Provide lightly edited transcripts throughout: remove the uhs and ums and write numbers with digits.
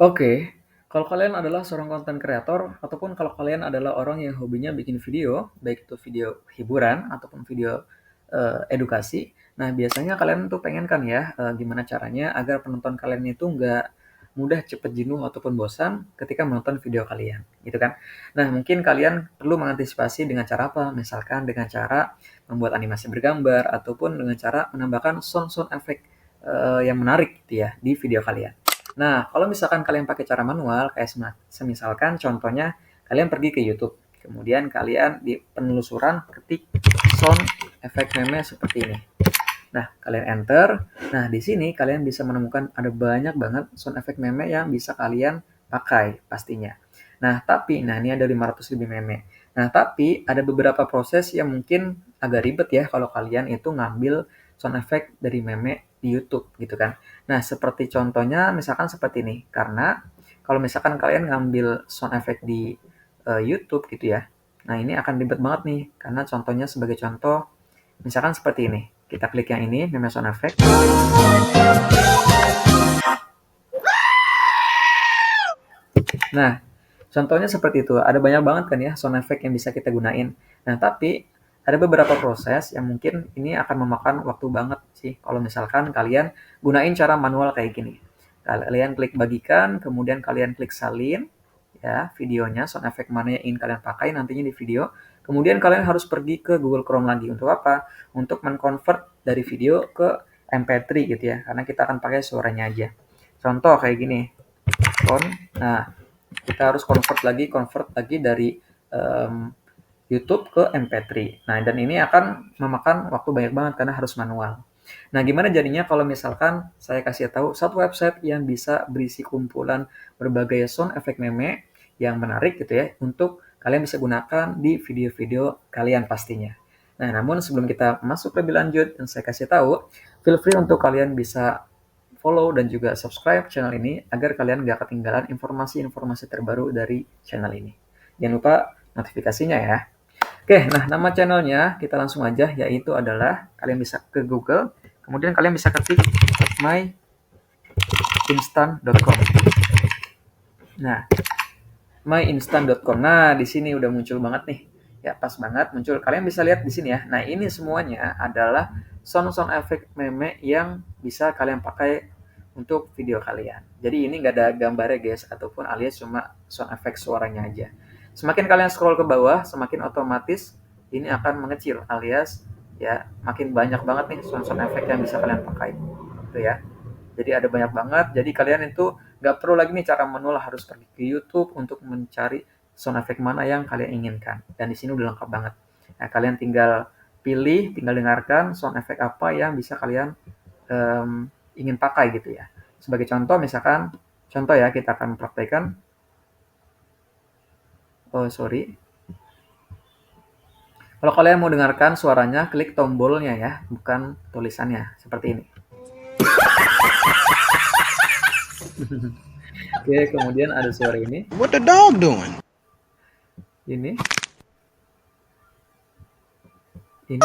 Oke, kalau kalian adalah seorang konten kreator ataupun kalau kalian adalah orang yang hobinya bikin video, baik itu video hiburan ataupun video, edukasi. Nah, biasanya kalian tuh pengen kan ya, gimana caranya agar penonton kalian itu nggak mudah cepet jenuh ataupun bosan ketika menonton video kalian, gitu kan. Nah, mungkin kalian perlu mengantisipasi dengan cara apa? Misalkan dengan cara membuat animasi bergambar ataupun dengan cara menambahkan sound-sound efek, yang menarik gitu ya di video kalian. Nah, kalau misalkan kalian pakai cara manual, kayak semisalkan contohnya kalian pergi ke YouTube, kemudian kalian di penelusuran ketik sound efek meme seperti ini. Nah, kalian enter. Nah, di sini kalian bisa menemukan ada banyak banget sound efek meme yang bisa kalian pakai pastinya. Nah, ini ada 500 lebih meme. Nah, tapi ada beberapa proses yang mungkin agak ribet ya kalau kalian itu ngambil sound effect dari meme di YouTube gitu kan. Nah, seperti contohnya misalkan seperti ini. Karena kalau misalkan kalian ngambil sound effect di YouTube gitu ya. Nah, ini akan ribet banget nih karena contohnya sebagai contoh misalkan seperti ini. Kita klik yang ini, meme sound effect. Nah, contohnya seperti itu. Ada banyak banget kan ya sound effect yang bisa kita gunain. Nah, tapi ada beberapa proses yang mungkin ini akan memakan waktu banget sih kalau misalkan kalian gunain cara manual kayak gini. Kalian klik bagikan, kemudian kalian klik salin ya videonya, sound effect mana yang ingin kalian pakai nantinya di video. Kemudian kalian harus pergi ke Google Chrome lagi untuk apa? Untuk men-convert dari video ke MP3 gitu ya. Karena kita akan pakai suaranya aja. Contoh kayak gini. Nah, kita harus convert lagi dari YouTube ke MP3. Nah, dan ini akan memakan waktu banyak banget karena harus manual. Nah, gimana jadinya kalau misalkan saya kasih tahu satu website yang bisa berisi kumpulan berbagai sound efek meme yang menarik gitu ya, untuk kalian bisa gunakan di video-video kalian pastinya. Nah, namun sebelum kita masuk lebih lanjut dan saya kasih tahu, feel free untuk kalian bisa follow dan juga subscribe channel ini agar kalian gak ketinggalan informasi-informasi terbaru dari channel ini. Jangan lupa notifikasinya ya. Oke, nah nama channelnya kita langsung aja, yaitu adalah kalian bisa ke Google, kemudian kalian bisa ketik myinstant.com. Nah, myinstant.com. Nah, di sini udah muncul banget nih. Ya, pas banget muncul. Kalian bisa lihat di sini ya. Nah, ini semuanya adalah sound-sound efek meme yang bisa kalian pakai untuk video kalian. Jadi ini nggak ada gambarnya guys, ataupun alias cuma sound efek suaranya aja. Semakin kalian scroll ke bawah, semakin otomatis ini akan mengecil alias ya makin banyak banget nih sound-sound efek yang bisa kalian pakai. Itu ya. Jadi ada banyak banget. Jadi kalian itu nggak perlu lagi nih cara manual harus pergi ke YouTube untuk mencari sound effect mana yang kalian inginkan. Dan di sini udah lengkap banget. Nah, kalian tinggal pilih, tinggal dengarkan sound effect apa yang bisa kalian ingin pakai gitu ya. Sebagai contoh misalkan, contoh ya kita akan praktekkan. Oh sorry. Kalau kalian mau dengarkan suaranya, klik tombolnya ya, bukan tulisannya. Seperti ini. Oke, kemudian ada suara ini. What the dog doing? Ini. Ini.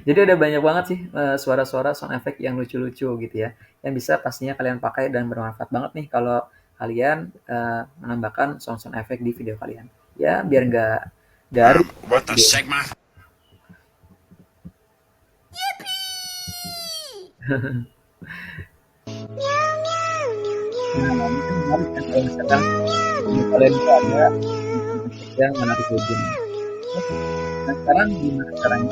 Jadi ada banyak banget sih suara-suara sound effect yang lucu-lucu gitu ya, yang bisa pastinya kalian pakai dan bermanfaat banget nih kalau kalian menambahkan sound-sound effect di video kalian. Ya biar nggak garing. What the shake my Nah, ini kan menarik kan kalau misalkan video kalian itu ada sound effect yang menarik hujan. Nah sekarang gimana caranya?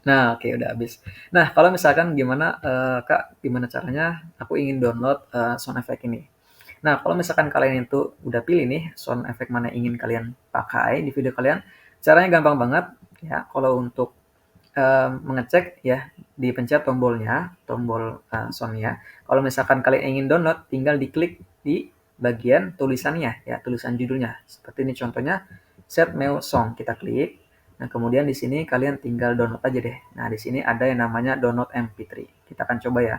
Nah, oke udah habis. Nah, kalau misalkan gimana, Kak, gimana caranya aku ingin download, sound effect ini. Nah, kalau misalkan kalian itu udah pilih nih sound effect mana yang ingin kalian pakai di video kalian, caranya gampang banget ya. Kalau untuk, mengecek ya, dipencet tombolnya, tombol, sound-nya. Kalau misalkan kalian ingin download, tinggal diklik di bagian tulisannya ya, tulisan judulnya. Seperti ini contohnya, Set Meu Song, kita klik. Nah, kemudian di sini kalian tinggal download aja deh. Nah, di sini ada yang namanya download MP3. Kita akan coba ya.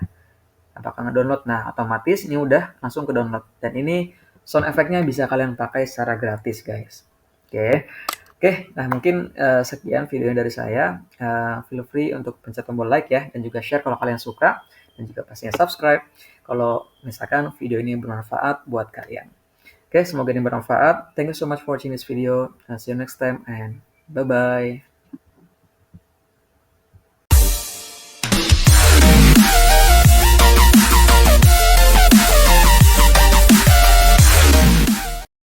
apakah ngedownload. Nah, otomatis ini udah langsung ke download. Dan ini sound effect-nya bisa kalian pakai secara gratis, guys. Oke. Oke, nah mungkin sekian video dari saya. Feel free untuk pencet tombol like ya, dan juga share kalau kalian suka, dan juga pastinya subscribe kalau misalkan video ini bermanfaat buat kalian. Oke, semoga ini bermanfaat. Thank you so much for watching this video. See you next time and bye-bye.